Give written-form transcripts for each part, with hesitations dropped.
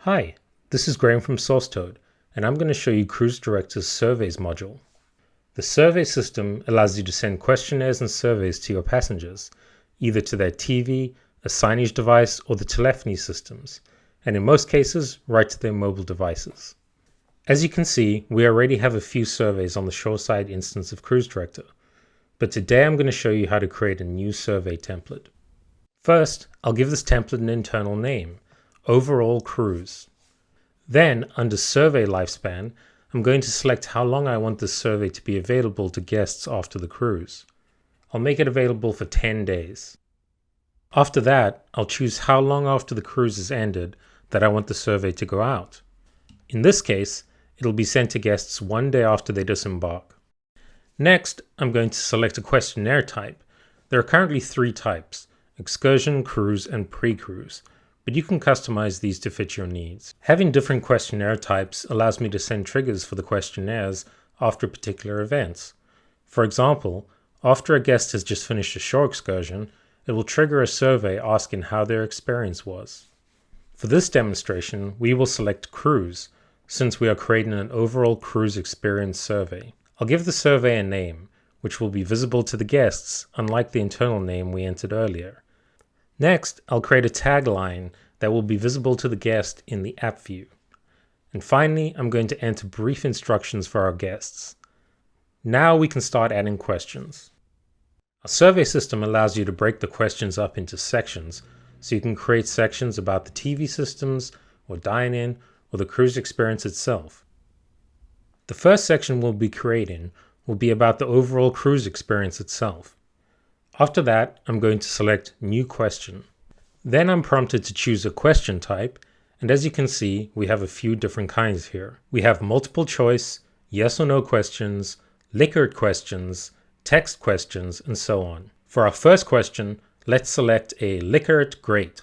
Hi, this is Graham from SourceToad, and I'm going to show you Cruise Director's Surveys module. The survey system allows you to send questionnaires and surveys to your passengers, either to their TV, a signage device, or the telephony systems, and in most cases, right to their mobile devices. As you can see, we already have a few surveys on the shoreside instance of Cruise Director, but today I'm going to show you how to create a new survey template. First, I'll give this template an internal name, Overall Cruise. Then, under Survey Lifespan, I'm going to select how long I want this survey to be available to guests after the cruise. I'll make it available for 10 days. After that, I'll choose how long after the cruise is ended that I want the survey to go out. In this case, it'll be sent to guests 1 day after they disembark. Next, I'm going to select a questionnaire type. There are currently 3 types: excursion, cruise, and pre-cruise, but you can customize these to fit your needs. Having different questionnaire types allows me to send triggers for the questionnaires after particular events. For example, after a guest has just finished a shore excursion, it will trigger a survey asking how their experience was. For this demonstration, we will select Cruise, since we are creating an overall cruise experience survey. I'll give the survey a name, which will be visible to the guests, unlike the internal name we entered earlier. Next, I'll create a tagline that will be visible to the guest in the app view. And finally, I'm going to enter brief instructions for our guests. Now we can start adding questions. Our survey system allows you to break the questions up into sections, so you can create sections about the TV systems, or dine-in, or the cruise experience itself. The first section we'll be creating will be about the overall cruise experience itself. After that, I'm going to select New Question. Then I'm prompted to choose a question type, and as you can see, we have a few different kinds here. We have multiple choice, yes or no questions, Likert questions, text questions, and so on. For our first question, let's select a Likert Great,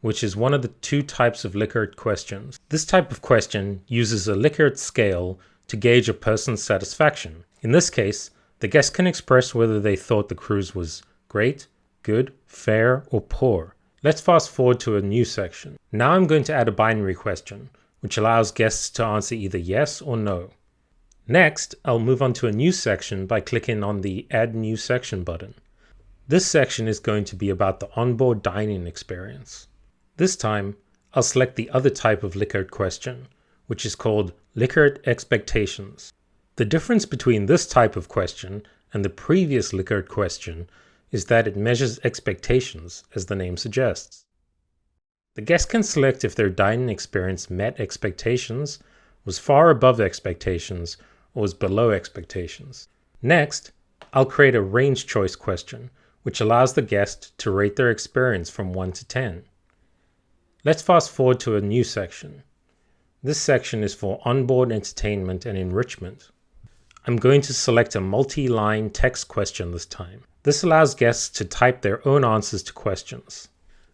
which is one of the 2 types of Likert questions. This type of question uses a Likert scale to gauge a person's satisfaction. In this case, the guest can express whether they thought the cruise was great, good, fair, or poor. Let's fast forward to a new section. Now I'm going to add a binary question, which allows guests to answer either yes or no. Next, I'll move on to a new section by clicking on the Add New Section button. This section is going to be about the onboard dining experience. This time, I'll select the other type of Likert question, which is called Likert Expectations. The difference between this type of question and the previous Likert question is that it measures expectations, as the name suggests. The guest can select if their dining experience met expectations, was far above expectations, or was below expectations. Next, I'll create a range choice question, which allows the guest to rate their experience from 1 to 10. Let's fast forward to a new section. This section is for onboard entertainment and enrichment. I'm going to select a multi-line text question this time. This allows guests to type their own answers to questions.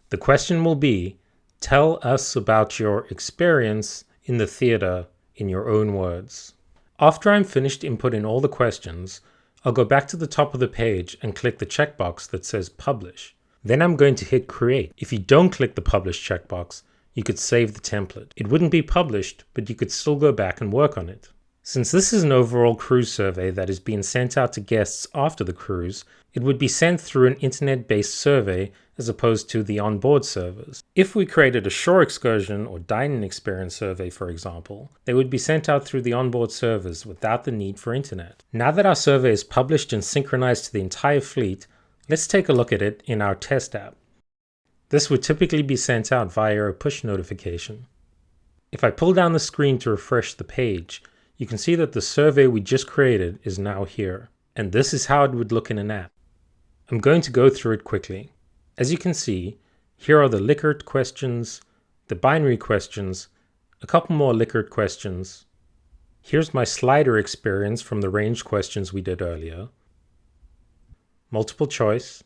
The question will be, tell us about your experience in the theater in your own words. After I'm finished inputting all the questions, I'll go back to the top of the page and click the checkbox that says Publish. Then I'm going to hit Create. If you don't click the Publish checkbox, you could save the template. It wouldn't be published, but you could still go back and work on it. Since this is an overall cruise survey that is being sent out to guests after the cruise, it would be sent through an internet-based survey as opposed to the onboard servers. If we created a shore excursion or dining experience survey, for example, they would be sent out through the onboard servers without the need for internet. Now that our survey is published and synchronized to the entire fleet, let's take a look at it in our test app. This would typically be sent out via a push notification. If I pull down the screen to refresh the page, you can see that the survey we just created is now here, and this is how it would look in an app. I'm going to go through it quickly. As you can see, here are the Likert questions, the binary questions, a couple more Likert questions. Here's my slider experience from the range questions we did earlier, multiple choice,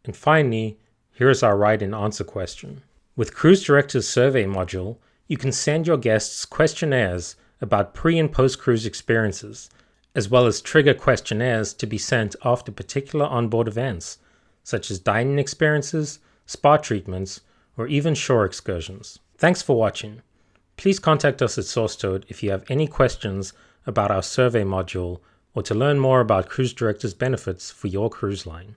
and finally, here's our right and answer question. With Cruise Director's survey module, you can send your guests questionnaires about pre- and post-cruise experiences, as well as trigger questionnaires to be sent after particular onboard events, such as dining experiences, spa treatments, or even shore excursions. Thanks for watching. Please contact us at SourceToad if you have any questions about our survey module or to learn more about Cruise Director's benefits for your cruise line.